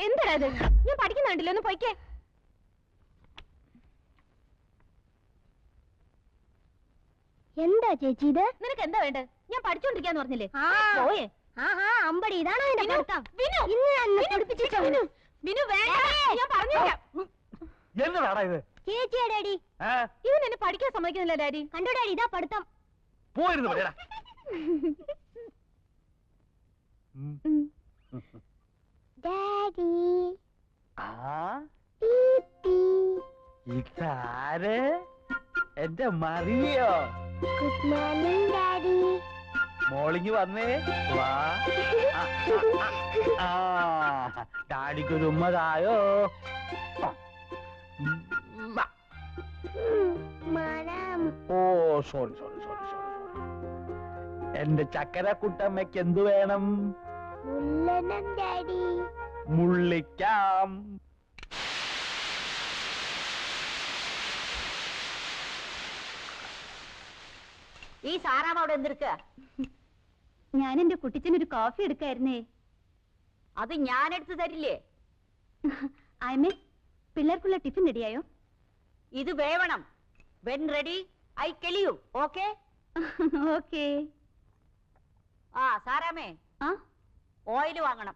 എന്താ ഇത്? ഞാൻ പഠിക്കുന്നുണ്ടല്ലോ, ഒന്ന് പോയിക്കേ. എന്താ ചേച്ചി ഇത്? നിനക്ക് എന്താ വേണ്ടത്? ഞാൻ പഠിച്ചോണ്ടിരിക്കാന്ന് പറഞ്ഞില്ലേ? പോയേ. അമ്പടി, ഇതാണോ എന്റെ പഠിത്തം? ഞാൻ പറഞ്ഞില്ല. എന്നതാടാ ഇത്? ചേച്ചിയാ ഡാഡി. ഇവൻ എന്നെ പഠിക്കാൻ സമ്മതിക്കുന്നില്ല ഡാഡി. കണ്ടോ ഡാഡി, ഇതാ പഠിത്തം. പോയിരുന്നു പറയടാ. ഡാഡി. ഇതാര്? എന്റെ മറിയോ? Good morning daddy. മോളിങ് വന്നേ വാ. ഡാഡിക്കൊരു ഉമ്മതായോ? ഓ സോറി സോറി സോറി സോറി. എന്റെ ചക്കര കുട്ടമ്മയ്ക്ക് എന്തു വേണം? ഡാഡി. മുള്ളിക്കാം. ഈ സാറാവ് അവിടെ എന്തെടുക്ക? ഞാൻ എന്റെ കുട്ടിച്ചനൊരു കോഫി എടുക്കായിരുന്നേ. അത് ഞാൻ എടുത്തു തരില്ലേ? ആയമേ, പിള്ളേർക്കുള്ള ടിഫിൻ റെഡിയായോ? ഇത് വേവണം. When ready I tell you. Okay okay. സാറാമേ, ഓയിൽ വാങ്ങണം.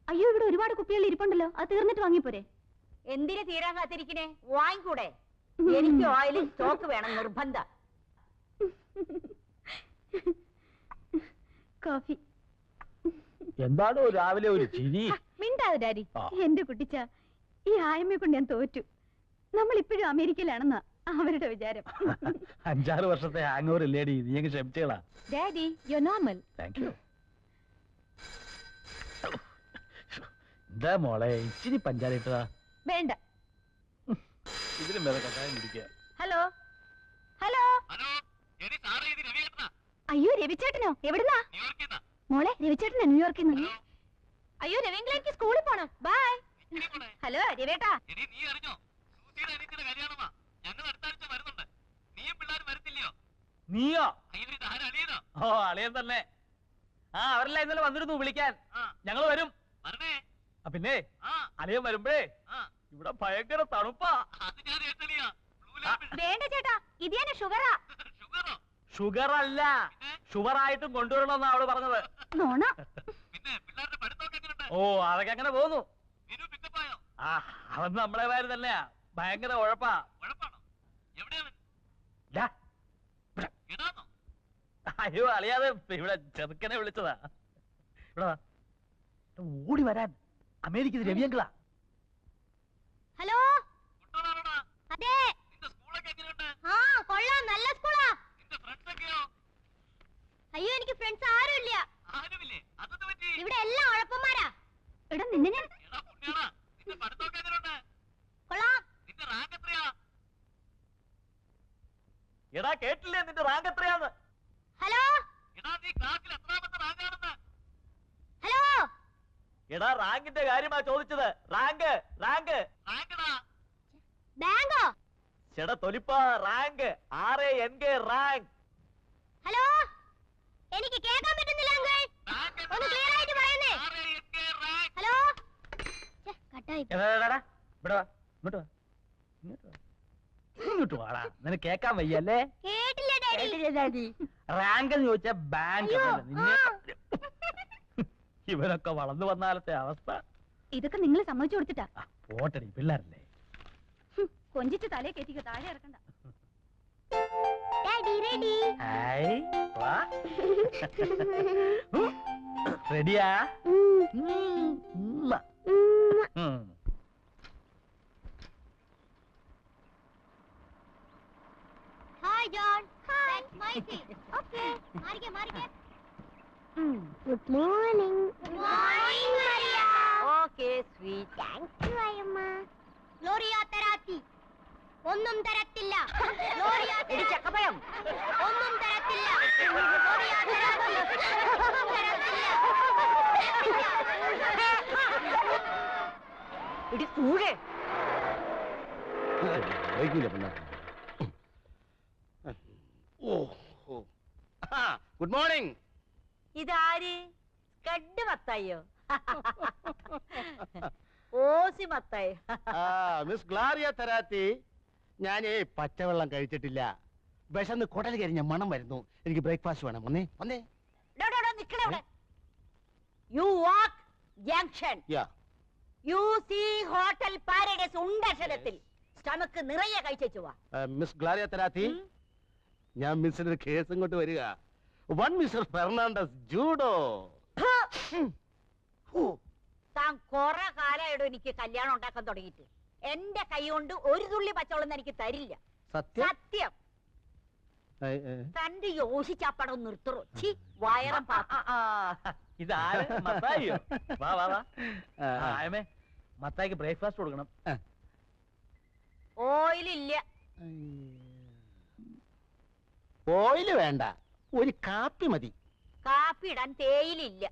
അയ്യോ, ഇവിടെ ഒരുപാട് കുപ്പികൾ ഇരിപ്പുണ്ടല്ലോ, അത് തീർന്നിട്ട് വാങ്ങിപ്പോരെ? എന്തിനു തീരാൻ കാത്തിരിക്കണേ? വാങ്ങിക്കൂടെ? എനിക്ക് ഓയിൽ സ്റ്റോക്ക് വേണം, നിർബന്ധം. കോഫി. എന്താണോ രാവിലെ ഒരു ചിരി? മിണ്ടാതെ ഡാഡി. എന്റെ കുട്ടിച്ച, ഈ ആയമ്മയെ കൊണ്ട് ഞാൻ തോറ്റു. നമ്മൾ ഇപ്പോഴും അമേരിക്കയിലാണെന്നാ അവരുടെ വിചാരം. 5-6 വർഷത്തെ ഹാങ് ഓവർ ഇല്ലേടി, നീ അങ്ങ് ക്ഷമിച്ചേളാ. Daddy, you normal. Thank you. എന്താ മോളെ, ഇച്ചിരി പഞ്ചാര ഇട്ടതാ? വേണ്ട. ഇതിലും വേറെ കഷായം കുടിക്കുക. Hello hello. അയ്യോ, രവിചേട്ടനോ? എവിടുന്നാ? മോളെ, രവിചേട്ടനാ ന്യൂയോർക്കിൽ നിന്ന്. അയ്യോ, രവീന്ദ്രൻ, എനിക്ക് സ്കൂളിൽ പോണം. ബൈ. ഹലോ രവേട്ടാ. നീയോ? ഓ, അളിയൻ തന്നെ. അവരെല്ലാം ഇന്നലെ വന്നിരുന്നു വിളിക്കാൻ. ഞങ്ങൾ വരും. പിന്നെ അളിയൻ വരുമ്പോഴേ ഇവിടെ ഭയങ്കര തണുപ്പാ. വേണ്ട ചേട്ടാ, ഇത് ഞാൻ ഷുഗറാ. ഷുഗർ അല്ല, ഷുഗർ ആയിട്ടും കൊണ്ടുവരണമെന്നാ അവള് പറഞ്ഞത്. നോണ. ഓ, അതൊക്കെ അങ്ങനെ പോന്നു. അവൻ നമ്മളെ പേര് തന്നെയാ. ഭയങ്കര ഉഴപ്പാ. അയ്യോ, അളിയാതെ ഇവിടെ ചെറുക്കനെ വിളിച്ചതാ. ഇവിടെ ഓടി വരാൻ. അമേരിക്കയിൽ രവിയങ്കളാ. ഹലോ. അതെ. കൊള്ളാം, നല്ല സ്കൂളാ. അയ്യോ, എനിക്ക് ഫ്രണ്ട്സ് ആരുമില്ല. ഇവിടെ എല്ലാം ഉഴപ്പന്മാരാ. എടാ, നിന്നെ ഞാൻ കൊള്ളാം. എടാ, കേട്ടില്ലേ നിന്റെ റാങ്ക് എത്രയാന്ന്? Hello hello. എടാ, റാങ്കിന്റെ കാര്യമാ ചോദിച്ചത്. റാങ്ക് റാങ്ക് ബാങ്കോ? ചേട്ടാ തൊലിപ്പാ, റാങ്ക്. RANK rank. ഹലോ, എനിക്ക് കേൾക്കാൻ പറ്റുന്നില്ല അങ്കിൾ. ഒന്ന് ക്ലിയർ ആയിട്ട് പറയുന്നേ. ഹലോ. കട്ടായി. ഇവിടെ വാ, ഇങ്ങോട്ട് വാ, ഇങ്ങോട്ട് വാടാ. നിനക്ക് കേക്കാൻ വയ്യല്ലേ? കേട്ടില്ല ഡാഡി. റാങ്ക് എന്ന് ചോദിച്ചാ ബാങ്ക്. ഇവനൊക്കെ വളർന്നു വന്നാലത്തെ അവസ്ഥ ഇതൊക്കെ നിങ്ങൾ സമ്മതിച്ചു കൊടുത്തിട്ടാ. പോട്ടടി, പിള്ളേരല്ലേ. കൊഞ്ചിച്ച് തലേ കയറ്റിക്കോ, താഴെ ഇറക്കണ്ട. റെഡിയാ? Hi John. That's my seat. Okay, മാറിക്കേ മാറിക്കേ. Good morning. Good morning Maria. Okay sweet. Thanks you അമ്മ. ഗ്ലോറിയ തരാത്തി. ഒന്നും തരത്തില്ല. ഗ്ലോറിയ ചക്കപ്പഴം. ഒന്നും തരത്തില്ല. ഗ്ലോറിയ തരാത്തി. ഒന്നും തരത്തില്ല. ഇടി കൂടെ. Good morning. ഇതാര്? കഡ് മത്തായോ? ഓസി മത്തായി. മിസ് ഗ്ലാരിയ തെരാത്തി, ഞാനേ പച്ചവെള്ളം കഴിച്ചിട്ടില്ല. വിശന്ന് കുടൽ കരിഞ്ഞ മണം വരുന്നു. എനിക്ക് ബ്രേക്ക്ഫാസ്റ്റ് വേണം. വന്നേ വന്നേ. You walk junction. Yeah. You see hotel Paradise ഉണ്ടക്ഷരത്തിൽ സ്റ്റമക്ക് നിറയെ കഴിച്ചു വാ. മിസ് ഗ്ലാരിയ തെരാത്തി, ഞാൻ മിസ്സിന്റെ കേസ് ഇങ്ങോട്ട് വരിക. One mister Fernandez judo. താൻ കൊറേ കാലമായിടും എനിക്ക് കല്യാണം ഉണ്ടാക്കാൻ തുടങ്ങിയിട്ട്. എന്റെ കൈ കൊണ്ട് ഒരു തുള്ളി പച്ചവെള്ളം എനിക്ക് തരില്ല. സത്യം? സത്യം. തന്റെ യോശിച്ചാപ്പടം നിർത്തറോ. ചി വയറം ഇതാര്? മത്തായിയോ? വാ വാ വാ. ആയമേ, മത്തായിക്ക് ബ്രേക്ക്ഫാസ്റ്റ് കൊടുക്കണം. ഓയിലില്ല. ഓയില് വേണ്ട, ഒരു കാപ്പി മതി. കാപ്പി ഇടാൻ തേയിലില്ല.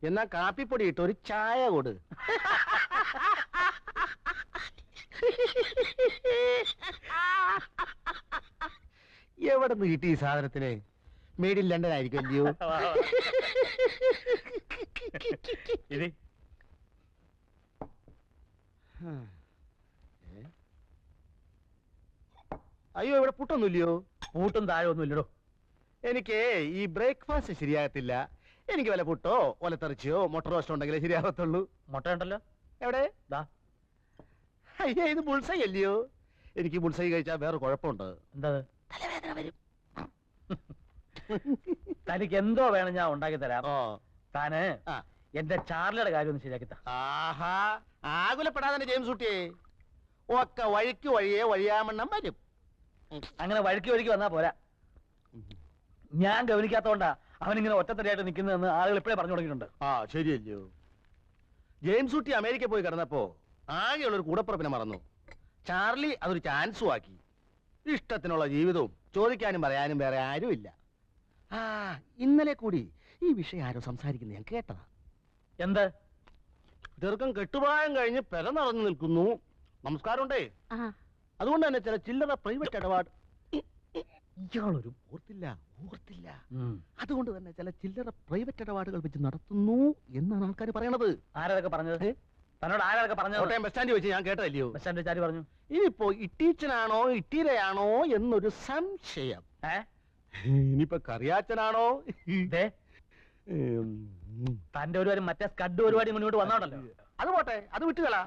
എന്നാ കാപ്പിപ്പൊടി ഇട്ട് ഒരു ചായ കൊടു. എവിടെ നിന്ന് കിട്ടി ഈ സാധനത്തിന്? മെയ്ഡ് ഇൻ ലണ്ടൻ ആയിരിക്കും അല്ലയോ? അയ്യോ, ഇവിടെ പുട്ടൊന്നുമില്ലയോ? പൂട്ടും താഴെ ഒന്നും ഇല്ലടോ. എനിക്ക് ഈ ബ്രേക്ക്ഫാസ്റ്റ് ശരിയാകത്തില്ല. എനിക്ക് വല്ല പുട്ടോ ഒലത്തെറിച്ചയോ മുട്ട റോസ്റ്റോ ഉണ്ടെങ്കിലേ ശരിയാകത്തുള്ളൂ. മുട്ട ഉണ്ടല്ലോ എവിടെ? ദാ. അയ്യേ, ഇത് ബുൾസൈ അല്ലയോ? എനിക്ക് ബുൾസൈ കഴിച്ചാൽ വേറെ കുഴപ്പമുണ്ട്. എന്താ? തലവേദന വരും. തനിക്ക് എന്തോ വേണം ഞാൻ ഉണ്ടാക്കി തരാം. ഓ, താന് എന്റെ ചാർലിയുടെ കാര്യം ഒന്ന് ശരിയാക്കി താ. ആഹാ, ആകുലപ്പെടാതെ ജെയിംസ് കുട്ടിയെ. ഒക്കെ വഴിക്ക് വഴിയെ വഴിയാമണ്ണം വരും. അങ്ങനെ വഴുക്കി വഴുക്കി വന്നാ പോരാ. ഞാൻ ഗവനിക്കാത്തോണ്ടാ അവനിങ്ങനെ ഒറ്റത്തടിയായിട്ട് നിൽക്കുന്നതെന്ന് ആളുകൾ ഇപ്പോഴേ പറഞ്ഞു തുടങ്ങിയിട്ടുണ്ട്. ആ, ശരിയല്ലയോ? ജെയിംസ് കുട്ടി അമേരിക്ക പോയി കിടന്നപ്പോ ആകെയുള്ളൊരു കൂടപ്പുറപ്പിനെ മറന്നു. ചാർലി അതൊരു ചാൻസും ആക്കി. ഇഷ്ടത്തിനുള്ള ജീവിതവും ചോദിക്കാനും പറയാനും വേറെ ആരുമില്ല. ആ, ഇന്നലെ കൂടി ഈ വിഷയം ആരോ സംസാരിക്കുന്നത് ഞാൻ കേട്ടതാ. എന്ത്? ചെറുക്കം കെട്ടുപ്രായം കഴിഞ്ഞ് പെര നിറഞ്ഞു നിൽക്കുന്നു. നമസ്കാരമുണ്ടേ. അതുകൊണ്ട് തന്നെ ചില ചില്ലറ പ്രൈവറ്റ് ഇടപാട്. ഇയാളൊരു ഓർത്തില്ല. അതുകൊണ്ട് തന്നെ ചില ചില്ലറ പ്രൈവറ്റ് ഇടപാടുകൾ വെച്ച് നടത്തുന്നു എന്നാണ് ആൾക്കാർ പറയണത്. ആരതൊക്കെ പറഞ്ഞത്? തന്നോട് ആരതൊക്കെ പറഞ്ഞത്? കോട്ടയം ബസ് സ്റ്റാൻഡിൽ വെച്ച് ഞാൻ കേട്ടല്ലയോ? ബസ് സ്റ്റാൻഡിൽ ചാരി പറഞ്ഞു. ഇനിയിപ്പോ ഇട്ടീച്ചനാണോ ഇട്ടീരയാണോ എന്നൊരു സംശയം. ഇനിയിപ്പോ കറിയാച്ചനാണോ? തന്റെ ഒരു മറ്റേ സ്കഡ് പരിപാടി മുന്നോട്ട് വന്നോണ്ടല്ലോ. അത് പോട്ടെ, അത് വിട്ടുകളാ.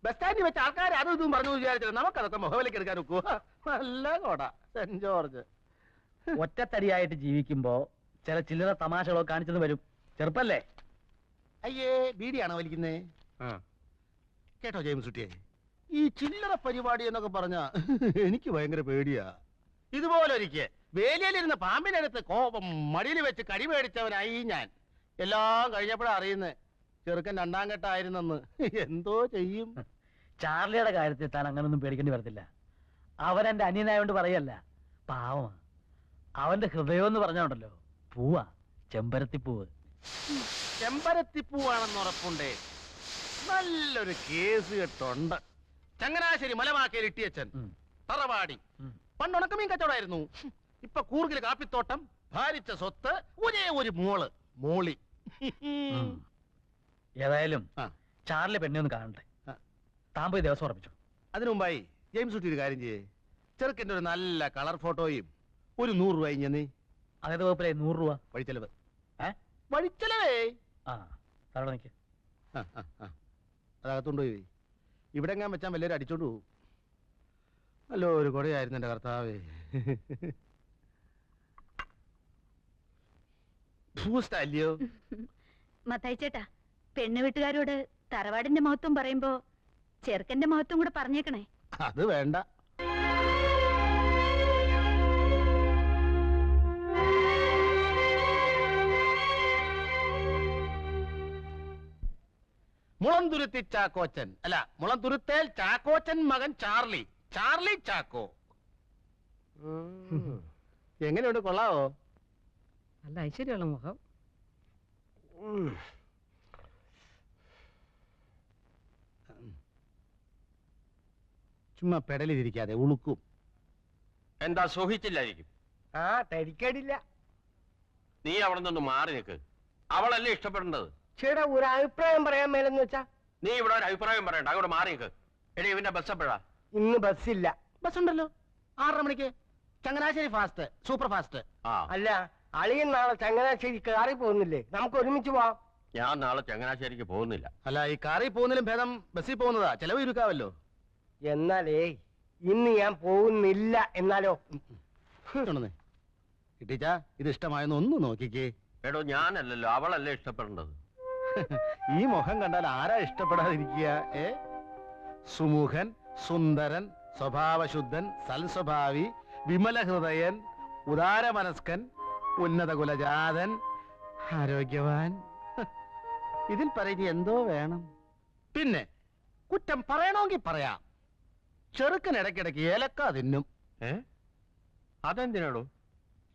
ബസ് സ്റ്റാൻഡിൽ വെച്ച് ആൾക്കാർ അതും ഇതും പറഞ്ഞു വിചാരിച്ചില്ല. നമുക്കതൊക്കെ മുഖവിലേക്ക് എടുക്കാൻ നോക്കൂ. നല്ല കോട സെന്റ് ജോർജ്. ഒറ്റത്തടിയായിട്ട് ജീവിക്കുമ്പോ ചില ചില്ലറ തമാശകളൊക്കെ കാണിച്ചത് വരും. ചെറുപ്പല്ലേ? അയ്യേ, ബീഡിയാണോ വലിക്കുന്നേ? കേട്ടോ ജെയിംസ് കുട്ടിയെ, ഈ ചില്ലറ പരിപാടി എന്നൊക്കെ പറഞ്ഞ എനിക്ക് ഭയങ്കര പേടിയാ. ഇതുപോലെ ഒരിക്കൽ വേലിയിലിരുന്ന പാമ്പിനടുത്ത് കോപം മടിയിൽ വെച്ച് കടി മേടിച്ചവനായി ഞാൻ. എല്ലാം കഴിഞ്ഞപ്പോഴാ അറിയുന്നേ ചെറുക്കൻ രണ്ടാം ഘട്ടമായിരുന്നെന്ന്. എന്തോ ചെയ്യും? ചാർലിയുടെ കാര്യത്തിൽ താൻ അങ്ങനൊന്നും പേടിക്കേണ്ടി വരത്തില്ല. അവൻ എന്റെ അന്യനായോണ്ട് പറയല്ല, പാവമാ. അവന്റെ ഹൃദയം എന്ന് പറഞ്ഞോണ്ടല്ലോ, പൂവാ, ചെമ്പരത്തിപ്പൂവ്. ചെമ്പരത്തിപ്പൂവാണെന്ന് ഉറപ്പുണ്ടേ. നല്ലൊരു കേസ് കെട്ടുണ്ട്. ചങ്ങനാശ്ശേരി മലമാക്കയിൽ ഇട്ടിയച്ചൻ, തറവാടി. പണ്ട് ഉണക്കമീൻ കച്ചവടമായിരുന്നു. ഇപ്പൊ കൂർഗിൽ കാപ്പിത്തോട്ടം, ഭാരിച്ച സ്വത്ത്, ഒരേ ഒരു മോളി. ഏതായാലും ചാർലി പെണ്ണെ ഒന്ന് കാണണ്ടേ. താൻ പോയി ദിവസം ഉറപ്പിച്ചു. അതിനു മുമ്പായി ജെയിംസ് കുട്ടി ഒരു കാര്യം ചെയ്യേ. ചെറുക്കൻ്റെ ഒരു നല്ല കളർ ഫോട്ടോയും ഒരു 100 രൂപ ഇഞ്ഞെന്നേ. അതേത് വകുപ്പിലെ 100 രൂപ വഴിച്ചെലവ്? വഴിച്ചെലവേ. തറവിടെ നിൽക്ക്. അതകത്തുകൊണ്ടുപോയി. ഇവിടെ എങ്ങാൻ വെച്ചാൽ വലിയൊരു അടിച്ചോണ്ട് പോകും. അല്ലോ, ഒരു കൊടയായിരുന്നു എന്റെ കർത്താവേ. അല്ലയോ മത്തായി ചേട്ടാ, പെണ്ണു വീട്ടുകാരോട് തറവാടിന്റെ മഹത്വം പറയുമ്പോ ചെറുക്കന്റെ മഹത്വം കൂടെ പറഞ്ഞേക്കണേ. അത് വേണ്ട. മുളന്തുരുത്തി ചാക്കോച്ചൻ, അല്ല, മുളന്തുരുത്തേൽ ചാക്കോച്ചൻ മകൻ ചാർലി. ചാർലി ചാക്കോ. എങ്ങനെയുണ്ട്? കൊള്ളാവോ? നല്ല ഐശ്വര്യമുള്ള മുഖം. ചുമ്മാ പെടലിരിക്കാതെ ഉളുക്കും. എന്താ സൂഹിച്ചില്ലായിരിക്കും? തരിക്കടില്ല. നീ അവിടെ നിന്ന് മാറി നിൽക്ക്. അവളല്ലേ ഇഷ്ടപ്പെടേണ്ടത്. ചേട്ടാ ഒരു അഭിപ്രായം പറയാൻ മേലെന്ന് വെച്ചാ നീ ഇവിടെ ഒരു അഭിപ്രായം പറയണ്ട അങ്ങോട്ട് മാറിക്ക്. എടി ഇവന്റെ ബസ് എപ്പോഴാ? ഇന്ന് ബസ്സില്ല. ബസ് ഉണ്ടല്ലോ 6:30 മണിക്ക്. Changanassery fast, super fast. ആ അല്ല, അളിയൻ നാളെ ചങ്ങനാശ്ശേരി കാറി പോകുന്നില്ലേ? നമുക്ക് ഒരുമിച്ച് പോവാം. ഞാൻ നാളെ ചങ്ങനാശ്ശേരിക്ക് പോകുന്നില്ല. അല്ല, ഈ കാറിൽ പോകുന്നതിലും ഭേദം ബസ്സിൽ പോകുന്നതാ, ചെലവ് ചുരുക്കാവല്ലോ. എന്നാലേ ഇന്ന് ഞാൻ പോകുന്നില്ല. എന്നാലോ കിട്ടിച്ച ഇത് ഇഷ്ടമായെന്ന് ഒന്ന് നോക്കിക്കേ. എടോ ഞാനല്ലല്ലോ, അവളല്ലേ ഇഷ്ടപ്പെടേണ്ടത്. ഈ മുഖം കണ്ടാൽ ആരാ ഇഷ്ടപ്പെടാതിരിക്കുക? സുമുഖൻ, സുന്ദരൻ, സ്വഭാവശുദ്ധൻ, സൽസ്വഭാവി, വിമല ഹൃദയൻ, ഉദാരമനസ്കൻ, ഉന്നത കുലജാതൻ, ആരോഗ്യവാൻ. ഇതിൽ പറയുന്ന എന്തോ വേണം. പിന്നെ കുറ്റം പറയണമെങ്കിൽ പറയാം. ചെറുക്കൻ ഇടയ്ക്കിടയ്ക്ക് ഏലക്ക തിന്നും. അതെന്തിനാടോ?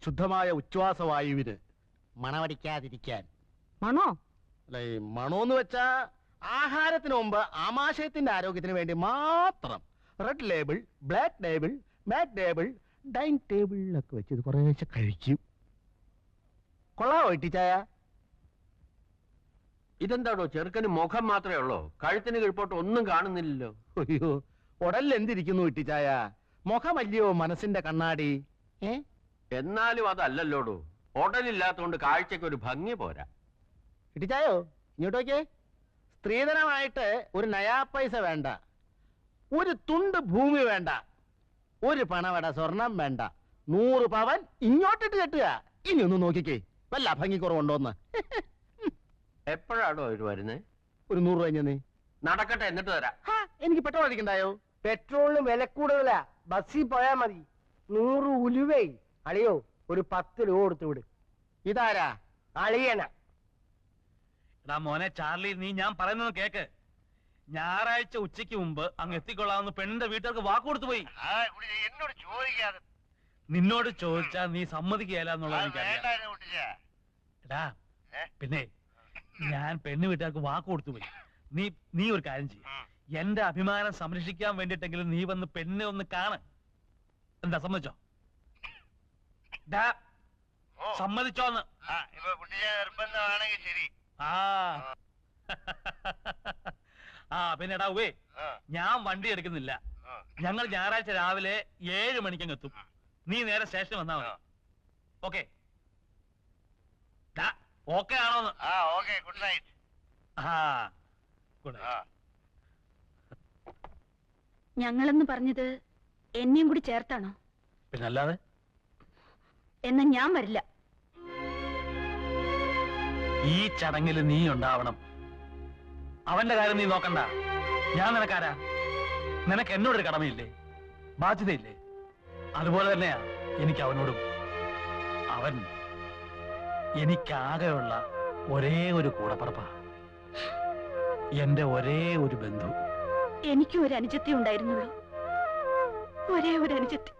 ശുദ്ധമായ ഉച്ഛ്വാസവായുവിന് മണമടിക്കാതിരിക്കാൻ. മണോ? അല്ല, ഈ മണോന്ന് വെച്ചാ ആഹാരത്തിന് മുമ്പ് ആമാശയത്തിന്റെ ആരോഗ്യത്തിന് വേണ്ടി മാത്രം റെഡ് ലേബിൾ, ബ്ലാക്ക് ലേബിൾ, മാറ്റ് ലേബിൾ, ഡൈനിങ് ടേബിളിലൊക്കെ വെച്ച് ഇത് കുറേശ്ശെ കഴിക്കും. കൊള്ളാവോ ഇട്ടിച്ചായ? ഇതെന്താടോ ചെറുക്കന് മുഖം മാത്രമേ ഉള്ളൂ, കഴുത്തിന് കീഴ്പോട്ട് ഒന്നും കാണുന്നില്ലല്ലോ. അയ്യോ, ഉടലിൽ എന്തിരിക്കുന്നു ഇട്ടിച്ചായ? മുഖമല്ലയോ മനസ്സിന്റെ കണ്ണാടി. എന്നാലും അതല്ലല്ലോടോ, ഉടലില്ലാത്തോണ്ട് കാഴ്ചക്ക് ഒരു ഭംഗി പോരാ. ഇട്ടിച്ചായോ ഇങ്ങോട്ട് നോക്കിയേ. സ്ത്രീധനമായിട്ട് ഒരു നയാ പൈസ വേണ്ട, ഒരു തുണ്ട് ഭൂമി വേണ്ട, ഒരു പണവട സ്വർണം വേണ്ട, 100 പവൻ ഇങ്ങോട്ടിട്ട് കെട്ടുക. ഇനി ഒന്ന് നോക്കിക്കേ, വല്ല ഭംഗിക്കുറവുണ്ടോന്ന്. എപ്പോഴാണോ അവര് വരുന്നേ? ഒരു 100 രൂപ നീ നടക്കട്ടെ, എന്നിട്ട് തരാം. എനിക്ക് പെട്രോൾ അടിക്കണ്ടായോ? പെട്രോളിന് വില കൂടുതലാ, ബസ്സിൽ പോയാ മതി. 100 ഉലുവേ. അളിയോ ഒരു 10 രൂപ കൊടുത്തു വിട്. ഇതാരാ? അളിയന. എടാ മോനെ ചാർലി, നീ ഞാൻ പറയുന്നത് കേക്ക്. ഞായറാഴ്ച ഉച്ചയ്ക്ക് മുമ്പ് അങ്ങ് എത്തിക്കൊള്ളാമെന്ന് പെണ്ണിന്റെ വീട്ടുകാർക്ക് വാക്ക് കൊടുത്തു പോയി. എന്നോട് ചോദിക്കാതെ. നിന്നോട് ചോദിച്ചാ നീ സമ്മതിക്കുകയല്ല എന്നുള്ളത് എനിക്കറിയാം. എടാ പിന്നെ ഞാൻ പെണ്ണ് വീട്ടുകാർക്ക് വാക്ക് കൊടുത്തു പോയി. നീ ഒരു കാര്യം ചെയ്യും, എന്റെ അഭിമാനം സംരക്ഷിക്കാൻ വേണ്ടിട്ടെങ്കിലും നീ വന്ന് പെണ്ണിനെ ഒന്ന് കാണ്. എന്താ, സമ്മതിച്ചോ? സമ്മതിച്ചോന്ന്? പിന്നെ എടാ ഉവേ, ഞാൻ വണ്ടി എടുക്കുന്നില്ല. ഞങ്ങൾ ഞായറാഴ്ച രാവിലെ 7 മണിക്കങ്ങ് എത്തും. നീ നേരെ സ്റ്റേഷനിൽ വന്നാ മതി. ഓക്കെ? ഓക്കെ ആണോന്ന്? Good night. ഞങ്ങളെന്ന് പറഞ്ഞത് എന്നെയും കൂടി ചേർത്താണോ? പിന്നല്ലാതെ. എന്നാ ഞാൻ വരില്ല. ഈ ചടങ്ങിൽ നീ ഉണ്ടാവണം. അവന്റെ കാര്യം നീ നോക്കണ്ട. ഞാൻ നിനക്കാരാ? നിനക്ക് എന്നോടൊരു കടമയില്ലേ, ബാധ്യതയില്ലേ? അതുപോലെ തന്നെയാ എനിക്ക് അവനോടും. അവൻ എനിക്കാകെയുള്ള ഒരേ ഒരു കൂടപ്പറപ്പാ, എന്റെ ഒരേ ഒരു ബന്ധു. എനിക്കും ഒരു അനുജത്തി ഉണ്ടായിരുന്നുള്ളൂ, ഒരേ ഒരു അനുജത്തി.